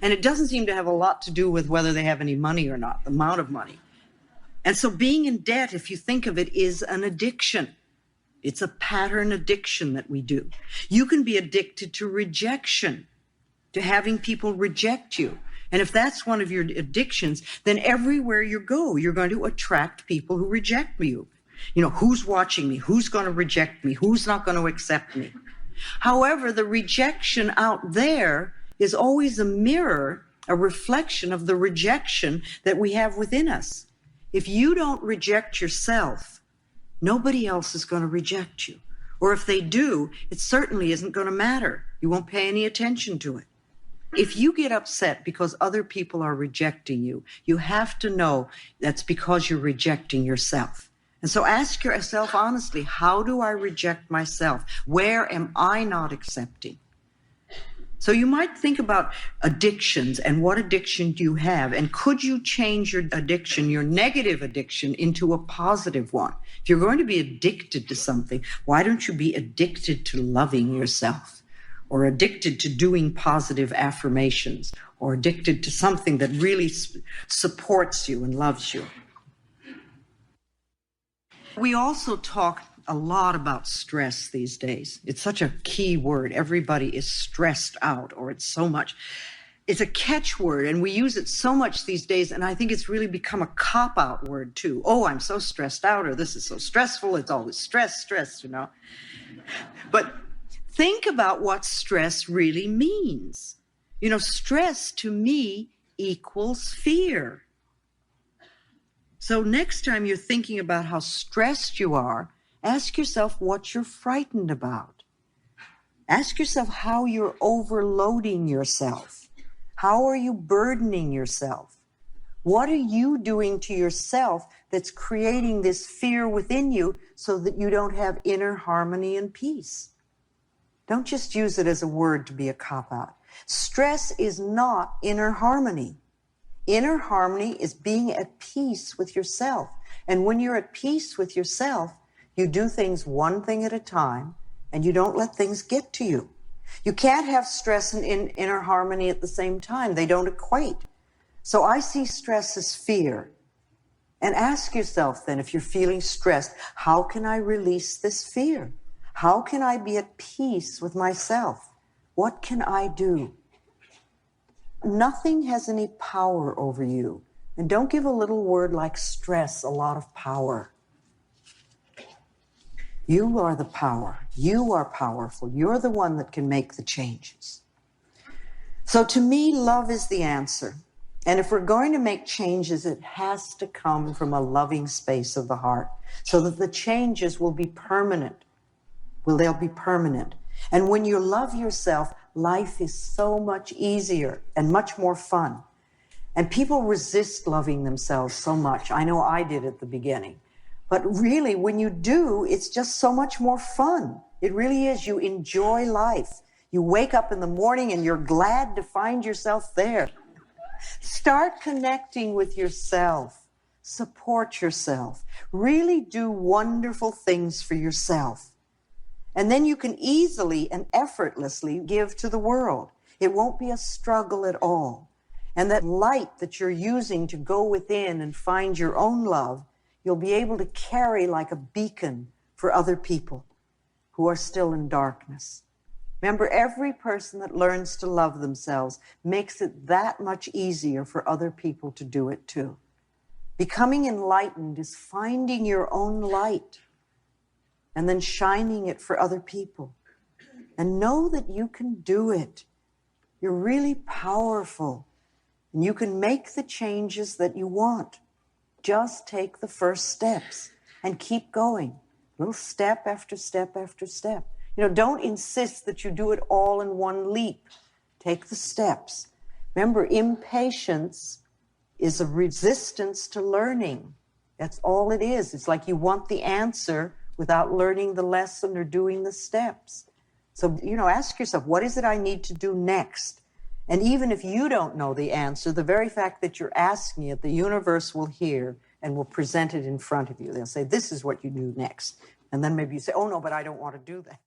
And it doesn't seem to have a lot to do with whether they have any money or not, the amount of money. And so being in debt, if you think of it, is an addiction. It's a pattern addiction that we do. You can be addicted to rejection, to having people reject you. And if that's one of your addictions, then everywhere you go, you're going to attract people who reject you. You know, who's watching me? Who's going to reject me? Who's not going to accept me? However, the rejection out there is always a mirror, a reflection of the rejection that we have within us. If you don't reject yourself, nobody else is going to reject you. Or if they do, it certainly isn't going to matter. You won't pay any attention to it. If you get upset because other people are rejecting you, you have to know that's because you're rejecting yourself. And so ask yourself honestly, how do I reject myself? Where am I not accepting? So you might think about addictions and what addiction do you have? And could you change your addiction, your negative addiction, into a positive one? If you're going to be addicted to something, why don't you be addicted to loving yourself? Or addicted to doing positive affirmations? Or addicted to something that really supports you and loves you? We also talk a lot about stress these days. It's such a key word. Everybody is stressed out, or it's so much. It's a catchword, and we use it so much these days, and I think it's really become a cop-out word, too. Oh, I'm so stressed out, or this is so stressful. It's always stress, you know. But think about what stress really means. You know, stress to me equals fear. So next time you're thinking about how stressed you are, ask yourself what you're frightened about. Ask yourself how you're overloading yourself. How are you burdening yourself? What are you doing to yourself that's creating this fear within you so that you don't have inner harmony and peace? Don't just use it as a word to be a cop-out. Stress is not inner harmony. Inner harmony is being at peace with yourself. And when you're at peace with yourself, you do things one thing at a time, and you don't let things get to you. You can't have stress and inner harmony at the same time. They don't equate. So I see stress as fear. And ask yourself then, if you're feeling stressed, how can I release this fear? How can I be at peace with myself? What can I do? Nothing has any power over you. And don't give a little word like stress a lot of power. You are the power. You are powerful. You're the one that can make the changes. So to me, love is the answer. And if we're going to make changes, it has to come from a loving space of the heart so that the changes will be permanent. Well, they'll be permanent. And when you love yourself, life is so much easier and much more fun. And people resist loving themselves so much. I know I did at the beginning. But really, when you do, it's just so much more fun. It really is. You enjoy life. You wake up in the morning and you're glad to find yourself there. Start connecting with yourself. Support yourself. Really do wonderful things for yourself. And then you can easily and effortlessly give to the world. It won't be a struggle at all. And that light that you're using to go within and find your own love, you'll be able to carry like a beacon for other people who are still in darkness. Remember, every person that learns to love themselves makes it that much easier for other people to do it too. Becoming enlightened is finding your own light and then shining it for other people. And know that you can do it. You're really powerful. And you can make the changes that you want. Just take the first steps and keep going. Little step after step after step. You know, don't insist that you do it all in one leap. Take the steps. Remember, impatience is a resistance to learning. That's all it is. It's like you want the answer without learning the lesson or doing the steps. So, you know, ask yourself, what is it I need to do next? And even if you don't know the answer, the very fact that you're asking it, the universe will hear and will present it in front of you. They'll say, this is what you do next. And then maybe you say, oh, no, but I don't want to do that.